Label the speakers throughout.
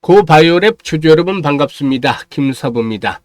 Speaker 1: 고바이오랩 주주 여러분 반갑습니다. 김사부입니다.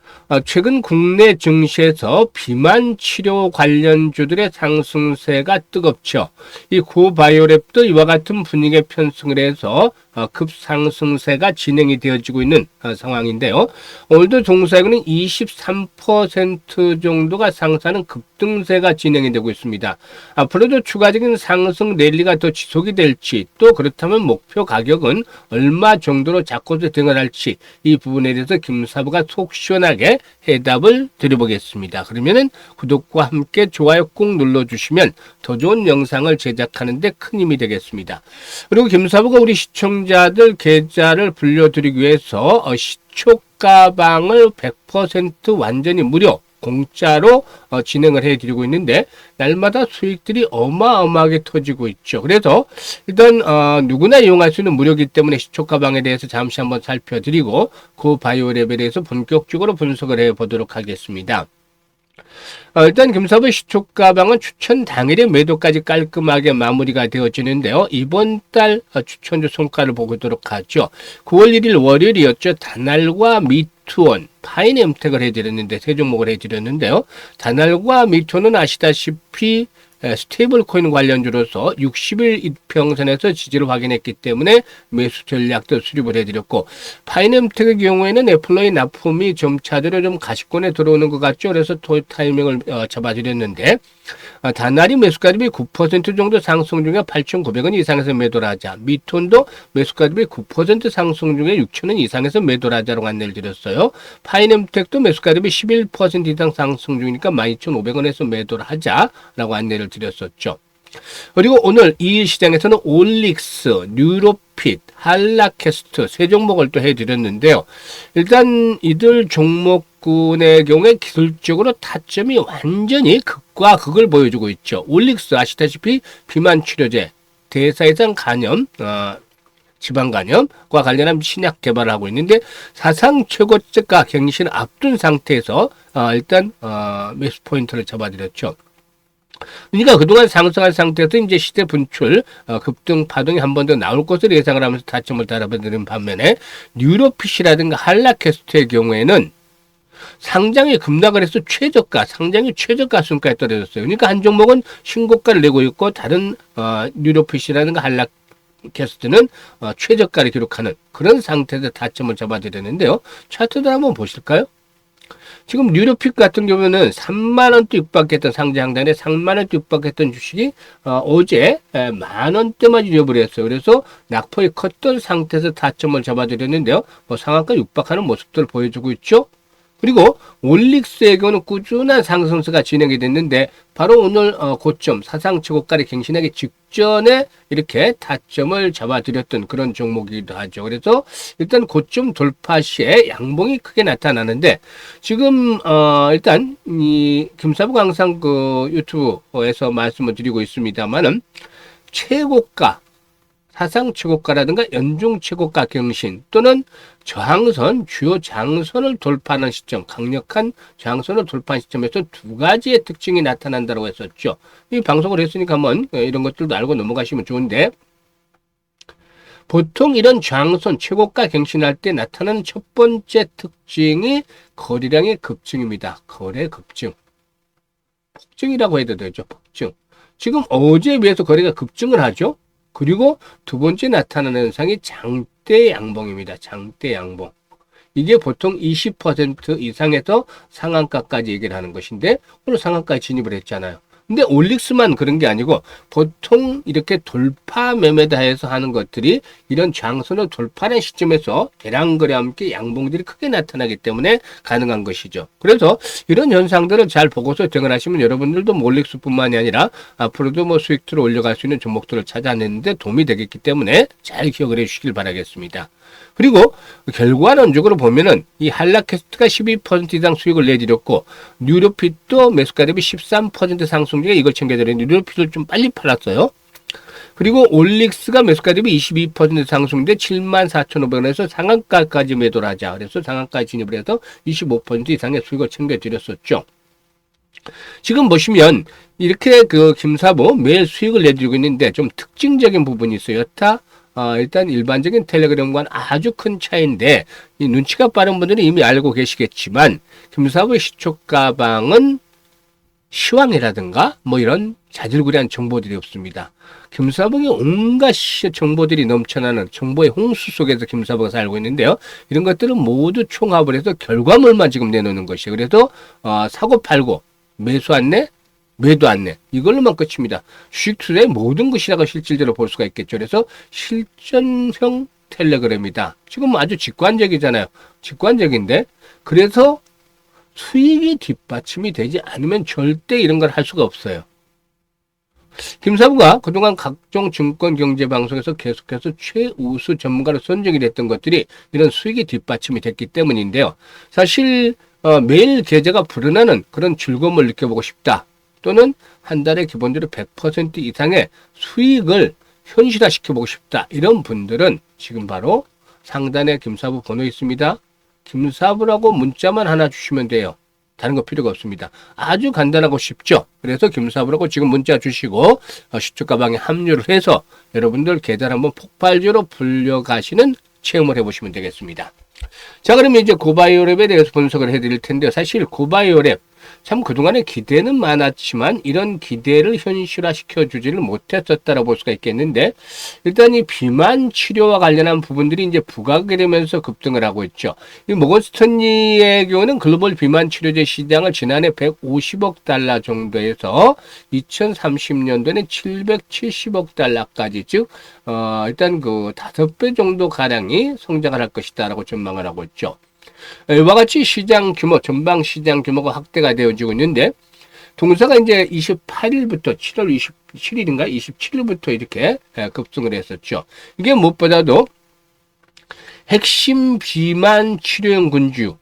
Speaker 1: 최근 국내 증시에서 비만 치료 관련주들의 상승세가 뜨겁죠. 이 고바이오랩도 이와 같은 분위기에 편승을 해서 급상승세가 진행이 되어지고 있는 상황인데요. 오늘도 종사역은 23% 정도가 상승하는 급등세가 진행이 되고 있습니다. 앞으로도 추가적인 상승 랠리가 더 지속이 될지, 또 그렇다면 목표 가격은 얼마 정도로 잡고 등을할지, 이 부분에 대해서 김사부가 속 시원하게 해답을 드려보겠습니다. 그러면은 구독과 함께 좋아요 꼭 눌러주시면 더 좋은 영상을 제작하는 데 큰 힘이 되겠습니다. 그리고 김사부가 우리 시청자들 계좌를 불려드리기 위해서 시초가방을 100% 완전히 무료 공짜로 진행을 해드리고 있는데, 날마다 수익들이 어마어마하게 터지고 있죠. 그래서 일단 누구나 이용할 수 있는 무료이기 때문에 시초가방에 대해서 잠시 한번 살펴드리고 그 바이오랩에 대해서 본격적으로 분석을 해보도록 하겠습니다. 일단 김사부의 시초가방은 추천 당일의 매도까지 깔끔하게 마무리가 되어지는데요. 이번 달 추천주 성과를 보도록 하죠. 9월 1일 월요일이었죠. 다날과 미투원, 파인엠텍을 해드렸는데, 세 종목을 해드렸는데요. 다날과 미투원은 아시다시피 스테이블 코인 관련주로서 60일 이평선에서 지지를 확인했기 때문에 매수 전략도 수립을 해드렸고, 파이넴텍의 경우에는 애플러의 납품이 점차적으로 좀 가시권에 들어오는 것 같죠. 그래서 타이밍을 잡아드렸는데, 다날이 매수가 대비 9% 정도 상승 중에 8,900원 이상에서 매도를 하자. 미톤도 매수가 대비 9% 상승 중에 6,000원 이상에서 매도를 하자라고 안내를 드렸어요. 파이넴텍도 매수가 대비 11% 이상 상승 중이니까 12,500원에서 매도를 하자라고 안내를 드렸었죠. 그리고 오늘 이 시장에서는 올릭스, 뉴로핏, 한라캐스트 세 종목을 또 해드렸는데요. 일단 이들 종목군의 경우에 기술적으로 타점이 완전히 극과 극을 보여주고 있죠. 올릭스 아시다시피 비만 치료제, 대사이상 간염, 지방간염과 관련한 신약 개발을 하고 있는데, 사상 최고가 갱신을 앞둔 상태에서 일단 매수 포인트를 잡아드렸죠. 그러니까 그동안 상승한 상태에서 이제 시대 분출, 급등 파동이 한 번 더 나올 것으로 예상을 하면서 타점을 달아드리는 반면에, 뉴로핏이라든가 한라캐스트의 경우에는 상장이 급락을 해서 상장이 최저가 순가에 떨어졌어요. 그러니까 한 종목은 신고가를 내고 있고, 다른 뉴로핏이라든가 한라캐스트는 최저가를 기록하는 그런 상태에서 타점을 잡아드렸는데요. 차트도 한번 보실까요? 지금 뉴로핏 같은 경우는 3만원대 육박했던 상장단에 3만원대 육박했던 주식이 어제 만원대만 유입을 했어요. 그래서 낙폭이 컸던 상태에서 타점을 잡아드렸는데요. 상한가 육박하는 모습들을 보여주고 있죠. 그리고 올릭스의 경우는 꾸준한 상승세가 진행이 됐는데, 바로 오늘 고점 사상 최고가를 갱신하기 직전에 이렇게 타점을 잡아드렸던 그런 종목이기도 하죠. 그래서 일단 고점 돌파 시에 양봉이 크게 나타나는데, 지금 일단 이 김사부가 항상 그 유튜브에서 말씀을 드리고 있습니다만은, 최고가, 사상 최고가라든가 연중 최고가 경신, 또는 저항선, 주요 저항선을 돌파하는 시점, 강력한 저항선을 돌파하는 시점에서 두 가지의 특징이 나타난다고 했었죠. 이 방송을 했으니까 한번 이런 것들도 알고 넘어가시면 좋은데, 보통 이런 저항선, 최고가 갱신할 때 나타나는 첫 번째 특징이 거래량의 급증입니다. 거래 급증. 폭증이라고 해도 되죠. 폭증. 지금 어제에 비해서 거래가 급증을 하죠. 그리고 두 번째 나타나는 현상이 장대 양봉입니다. 장대 양봉. 이게 보통 20% 이상에서 상한가까지 얘기를 하는 것인데, 오늘 상한가에 진입을 했잖아요. 근데 올릭스만 그런 게 아니고, 보통 이렇게 돌파 매매다 해서 하는 것들이 이런 저항선을 돌파하는 시점에서 대량거래와 함께 양봉들이 크게 나타나기 때문에 가능한 것이죠. 그래서 이런 현상들을 잘 보고서 대응하시면 여러분들도 올릭스뿐만이 아니라 앞으로도 수익들을 올려갈 수 있는 종목들을 찾아내는데 도움이 되겠기 때문에 잘 기억을 해 주시길 바라겠습니다. 그리고 결과론적으로 보면은 이 한라캐스트가 12% 이상 수익을 내드렸고, 뉴로핏도 매수가 대비 13% 상승 중에 이걸 챙겨드렸는데, 뉴로핏을 좀 빨리 팔았어요. 그리고 올릭스가 매수가 대비 22% 상승인데 74,500원에서 상한가까지 매도를 하자. 그래서 상한가에 진입을 해서 25% 이상의 수익을 챙겨드렸었죠. 지금 보시면 이렇게 그 김사부 매일 수익을 내드리고 있는데, 좀 특징적인 부분이 있어요. 여타 일단 일반적인 텔레그램과는 아주 큰 차이인데, 이 눈치가 빠른 분들은 이미 알고 계시겠지만, 김사부의 시초 가방은 시황이라든가 뭐 이런 자질구레한 정보들이 없습니다. 김사부의 온갖 정보들이 넘쳐나는 정보의 홍수 속에서 김사부가 살고 있는데요. 이런 것들은 모두 총합을 해서 결과물만 지금 내놓는 것이에요. 그래서 사고 팔고 매수 안내, 매도 안내 이걸로만 끝입니다. 주식 투자의 모든 것이라고 실질적으로 볼 수가 있겠죠. 그래서 실전형 텔레그램이다. 지금 아주 직관적이잖아요. 직관적인데 그래서 수익이 뒷받침이 되지 않으면 절대 이런 걸 할 수가 없어요. 김사부가 그동안 각종 증권 경제 방송에서 계속해서 최우수 전문가로 선정이 됐던 것들이 이런 수익이 뒷받침이 됐기 때문인데요. 사실 매일 계좌가 불어나는 그런 즐거움을 느껴보고 싶다. 또는 한 달에 기본적으로 100% 이상의 수익을 현실화시켜보고 싶다. 이런 분들은 지금 바로 상단에 김사부 번호 있습니다. 김사부라고 문자만 하나 주시면 돼요. 다른 거 필요가 없습니다. 아주 간단하고 쉽죠. 그래서 김사부라고 지금 문자 주시고 시초 가방에 합류를 해서 여러분들 계좌를 한번 폭발적으로 불려가시는 체험을 해보시면 되겠습니다. 자, 그러면 이제 고바이오랩에 대해서 분석을 해드릴 텐데요. 사실 고바이오랩 참 그동안에 기대는 많았지만 이런 기대를 현실화시켜 주지를 못했었다라고 볼 수가 있겠는데, 일단 이 비만 치료와 관련한 부분들이 이제 부각이 되면서 급등을 하고 있죠. 이 모건스탠리의 경우는 글로벌 비만 치료제 시장을 지난해 150억 달러 정도에서 2030년도에는 770억 달러까지, 즉 일단 그 5배 정도 가량이 성장을 할 것이다라고 전망을 하고 있죠. 이와 같이 시장 규모, 전방 시장 규모가 확대가 되어지고 있는데, 동사가 이제 28일부터 7월 27일인가 27일부터 이렇게 급등을 했었죠. 이게 무엇보다도 핵심 비만 치료용 군주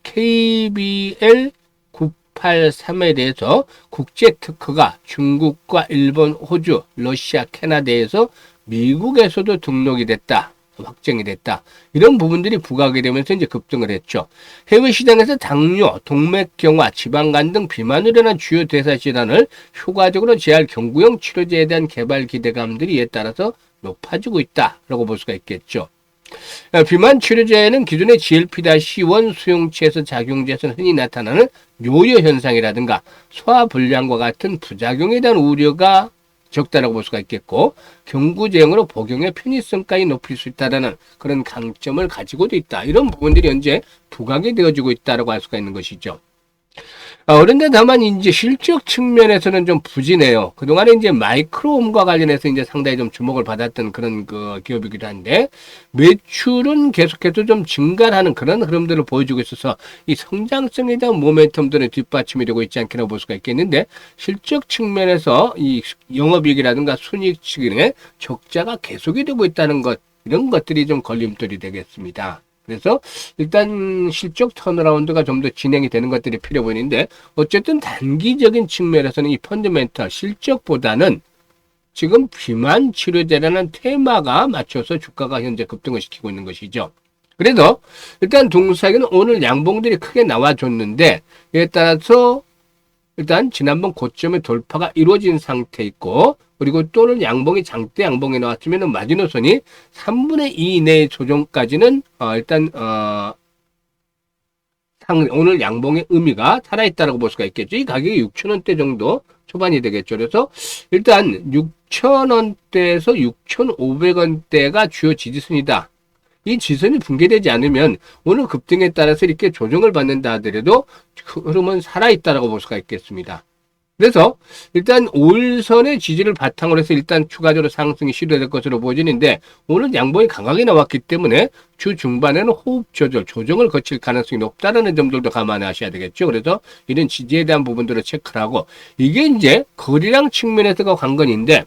Speaker 1: KBL 983에 대해서 국제 특허가 중국과 일본, 호주, 러시아, 캐나다에서 미국에서도 등록이 됐다. 확정이 됐다. 이런 부분들이 부각이 되면서 이제 급등을 했죠. 해외 시장에서 당뇨, 동맥경화, 지방간 등 비만으로 인한 주요 대사 질환을 효과적으로 제할 경구용 치료제에 대한 개발 기대감들이 이에 따라서 높아지고 있다라고 볼 수가 있겠죠. 비만 치료제는 기존의 GLP-1 수용체에서 작용돼서 흔히 나타나는 요요 현상이라든가 소화불량과 같은 부작용에 대한 우려가 적다라고 볼 수가 있겠고, 경구제형으로 복용의 편의성까지 높일 수 있다는 그런 강점을 가지고도 있다. 이런 부분들이 현재 부각이 되어지고 있다라고 할 수가 있는 것이죠. 그런데 다만 이제 실적 측면에서는 좀 부진해요. 그동안에 이제 마이크로홈과 관련해서 이제 상당히 좀 주목을 받았던 그런 그 기업이기도 한데, 매출은 계속해서 좀 증가하는 그런 흐름들을 보여주고 있어서 이 성장성에 대한 모멘텀들은 뒷받침이 되고 있지 않게나 볼 수가 있겠는데, 실적 측면에서 이 영업이익이라든가 순이익 측면에 적자가 계속이 되고 있다는 것, 이런 것들이 좀 걸림돌이 되겠습니다. 그래서 일단 실적 턴어라운드가 좀 더 진행이 되는 것들이 필요 보이는데, 어쨌든 단기적인 측면에서는 이 펀더멘털 실적보다는 지금 비만 치료제라는 테마가 맞춰서 주가가 현재 급등을 시키고 있는 것이죠. 그래서 일단 동사에는 오늘 양봉들이 크게 나와줬는데, 이에 따라서 일단 지난번 고점의 돌파가 이루어진 상태 있고, 그리고 또는 양봉이 장대 양봉이 나왔으면 마지노선이 3분의 2 이내의 조정까지는 일단 오늘 양봉의 의미가 살아있다고 볼 수가 있겠죠. 이 가격이 6,000원대 정도 초반이 되겠죠. 그래서 일단 6,000원대에서 6,500원대가 주요 지지선이다. 이 지선이 붕괴되지 않으면 오늘 급등에 따라서 이렇게 조정을 받는다 하더라도 흐름은 살아있다고 볼 수가 있겠습니다. 그래서 일단 5일선의 지지를 바탕으로 해서 일단 추가적으로 상승이 시도될 것으로 보여지는데, 오늘 양봉이 강하게 나왔기 때문에 주 중반에는 호흡 조절, 조정을 거칠 가능성이 높다는 점들도 감안하셔야 되겠죠. 그래서 이런 지지에 대한 부분들을 체크를 하고, 이게 이제 거래량 측면에서가 관건인데,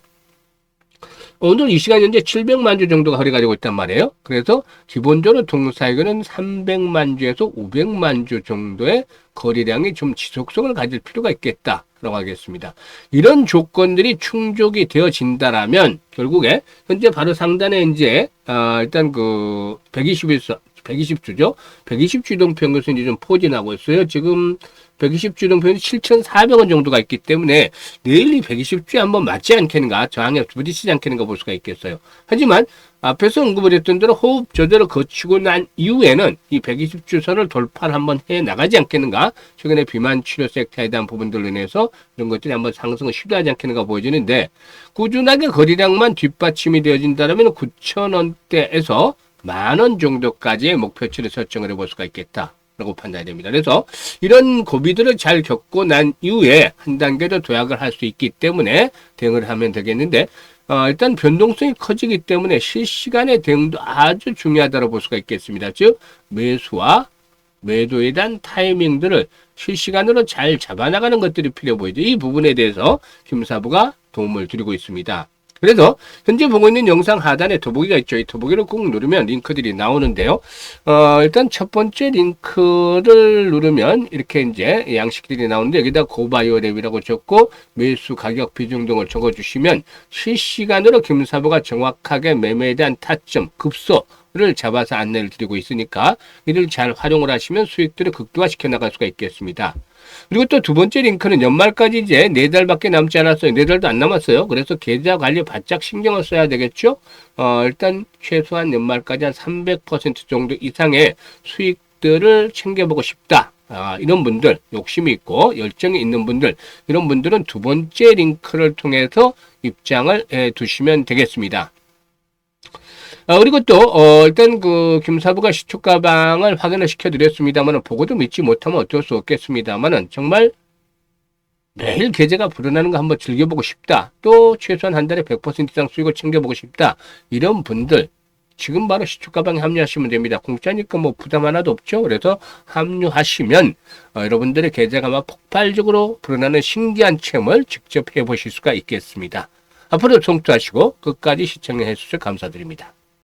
Speaker 1: 오늘 이 시간 현재 700만 주 정도가 거래가 되고 있단 말이에요. 그래서 기본적으로 동사이거는 300만 주에서 500만 주 정도의 거래량이 좀 지속성을 가질 필요가 있겠다라고 하겠습니다. 이런 조건들이 충족이 되어진다라면 결국에 현재 바로 상단에 이제 일단 그 120주죠. 120주 이동평균에서 이제 좀 포진하고 있어요. 지금 120주 이동평균이 7,400원 정도가 있기 때문에 내일 이 120주에 한번 맞지 않겠는가, 저항에 부딪히지 않겠는가 볼 수가 있겠어요. 하지만 앞에서 언급을 했던 대로 호흡 조절을 거치고 난 이후에는 이 120주선을 돌파를 한번 해 나가지 않겠는가? 최근에 비만 치료 섹터에 대한 부분들로 인해서 이런 것들이 한번 상승을 시도하지 않겠는가 보여지는데, 꾸준하게 거래량만 뒷받침이 되어진다면 9,000원대에서 10,000원 정도까지의 목표치를 설정을 해볼 수가 있겠다 라고 판단이 됩니다. 그래서 이런 고비들을 잘 겪고 난 이후에 한 단계 더 도약을 할 수 있기 때문에 대응을 하면 되겠는데, 일단 변동성이 커지기 때문에 실시간의 대응도 아주 중요하다고 볼 수가 있겠습니다. 즉 매수와 매도에 대한 타이밍들을 실시간으로 잘 잡아나가는 것들이 필요해 보이죠. 이 부분에 대해서 김사부가 도움을 드리고 있습니다. 그래서 현재 보고 있는 영상 하단에 더보기가 있죠. 이 더보기를 꾹 누르면 링크들이 나오는데요. 일단 첫 번째 링크를 누르면 이렇게 이제 양식들이 나오는데, 여기다 고바이오랩이라고 적고 매수 가격 비중 등을 적어주시면 실시간으로 김사부가 정확하게 매매에 대한 타점, 급소를 잡아서 안내를 드리고 있으니까 이를 잘 활용을 하시면 수익들을 극대화시켜 나갈 수가 있겠습니다. 그리고 또 두 번째 링크는 연말까지 이제 4달밖에 남지 않았어요. 4달도 안 남았어요. 그래서 계좌 관리 바짝 신경을 써야 되겠죠. 일단 최소한 연말까지 한 300% 정도 이상의 수익들을 챙겨보고 싶다. 이런 분들, 욕심이 있고 열정이 있는 분들, 이런 분들은 두 번째 링크를 통해서 입장을 해 두시면 되겠습니다. 그리고 또, 일단 김사부가 시초가방을 확인을 시켜드렸습니다만, 보고도 믿지 못하면 어쩔 수 없겠습니다만은, 정말 매일 계좌가 불어나는 거 한번 즐겨보고 싶다. 또, 최소한 한 달에 100% 이상 수익을 챙겨보고 싶다. 이런 분들, 지금 바로 시초가방에 합류하시면 됩니다. 공짜니까 뭐 부담 하나도 없죠. 그래서 합류하시면, 여러분들의 계좌가 막 폭발적으로 불어나는 신기한 체험을 직접 해보실 수가 있겠습니다. 앞으로 성투하시고 끝까지 시청해 주셔서 감사드립니다.